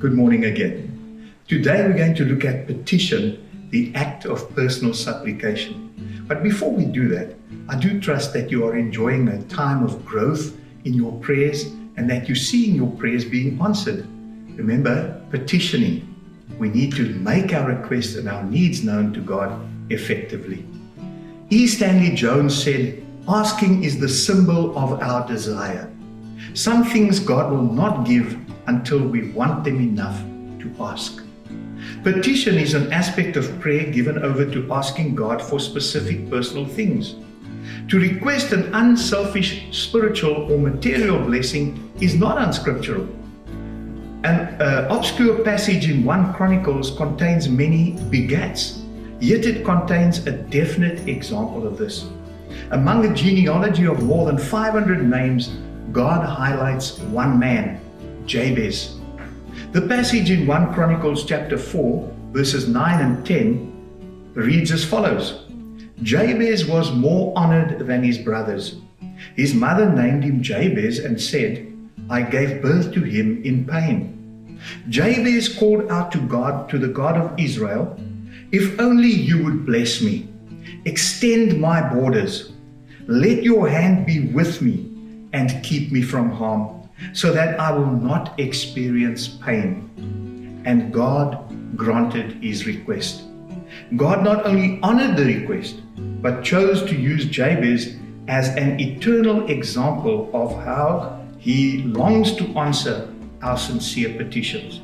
Good morning again. Today we're going to look at petition, the act of personal supplication. But before we do that, I do trust that you are enjoying a time of growth in your prayers and that you're seeing your prayers being answered. Remember, petitioning. We need to make our requests and our needs known to God effectively. E. Stanley Jones said, "Asking is the symbol of our desire. Some things God will not give until we want them enough to ask." Petition is an aspect of prayer given over to asking God for specific personal things. To request an unselfish spiritual or material blessing is not unscriptural. An obscure passage in 1 Chronicles contains many begats, yet it contains a definite example of this. Among a genealogy of more than 500 names, God highlights one man, Jabez. The passage in 1 Chronicles chapter 4, verses 9 and 10 reads as follows. Jabez was more honored than his brothers. His mother named him Jabez and said, "I gave birth to him in pain." Jabez called out to God, to the God of Israel, "If only you would bless me, extend my borders, let your hand be with me and keep me from harm, so that I will not experience pain." And God granted his request. God not only honored the request, but chose to use Jabez as an eternal example of how he longs to answer our sincere petitions.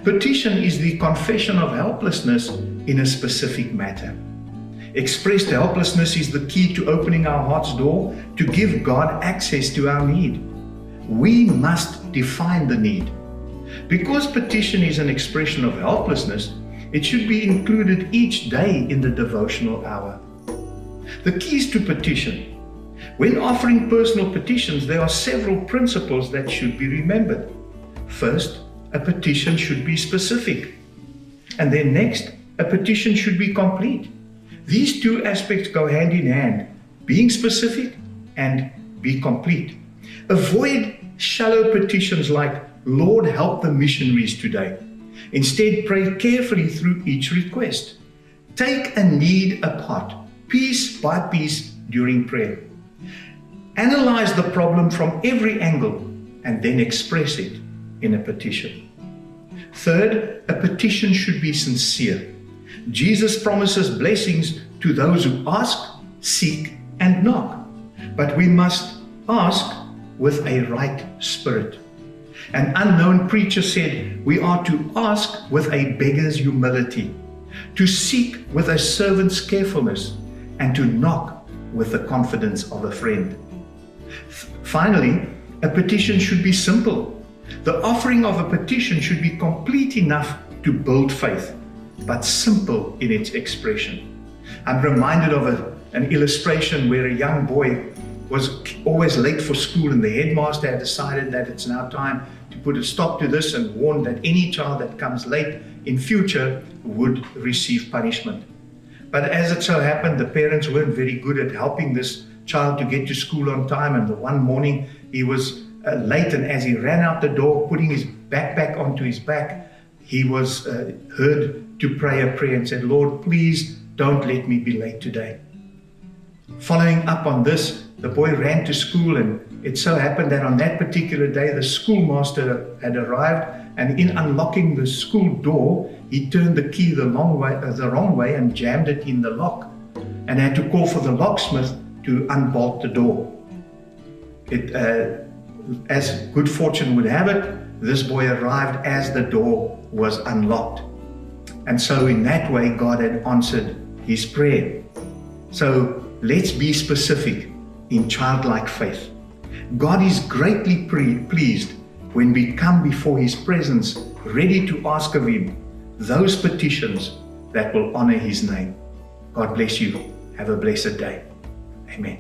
Petition is the confession of helplessness in a specific matter. Expressed helplessness is the key to opening our heart's door to give God access to our need. We must define the need. Because petition is an expression of helplessness, it should be included each day in the devotional hour. The keys to petition. When offering personal petitions, there are several principles that should be remembered. First, a petition should be specific. And then next, a petition should be complete. These two aspects go hand in hand, being specific and be complete. Avoid shallow petitions like, "Lord, help the missionaries today." Instead, pray carefully through each request. Take a need apart, piece by piece, during prayer. Analyze the problem from every angle and then express it in a petition. Third, a petition should be sincere. Jesus promises blessings to those who ask, seek, and knock. But we must ask with a right spirit. An unknown preacher said we are to ask with a beggar's humility, to seek with a servant's carefulness, and to knock with the confidence of a friend. Finally, a petition should be simple. The offering of a petition should be complete enough to build faith, but simple in its expression. I'm reminded of an illustration where a young boy was always late for school, and the headmaster had decided that it's now time to put a stop to this and warn that any child that comes late in future would receive punishment. But as it so happened, the parents weren't very good at helping this child to get to school on time, and the one morning he was late, and as he ran out the door, putting his backpack onto his back, he was heard to pray a prayer and said, "Lord, please don't let me be late today." Following up on this, the boy ran to school, and it so happened that on that particular day, the schoolmaster had arrived, and in unlocking the school door, he turned the key the wrong way and jammed it in the lock, and had to call for the locksmith to unbolt the door. As good fortune would have it, this boy arrived as the door was unlocked. And so in that way, God had answered his prayer. So let's be specific in childlike faith. God is greatly pleased when we come before his presence, ready to ask of him those petitions that will honor his name. God bless you. Have a blessed day. Amen.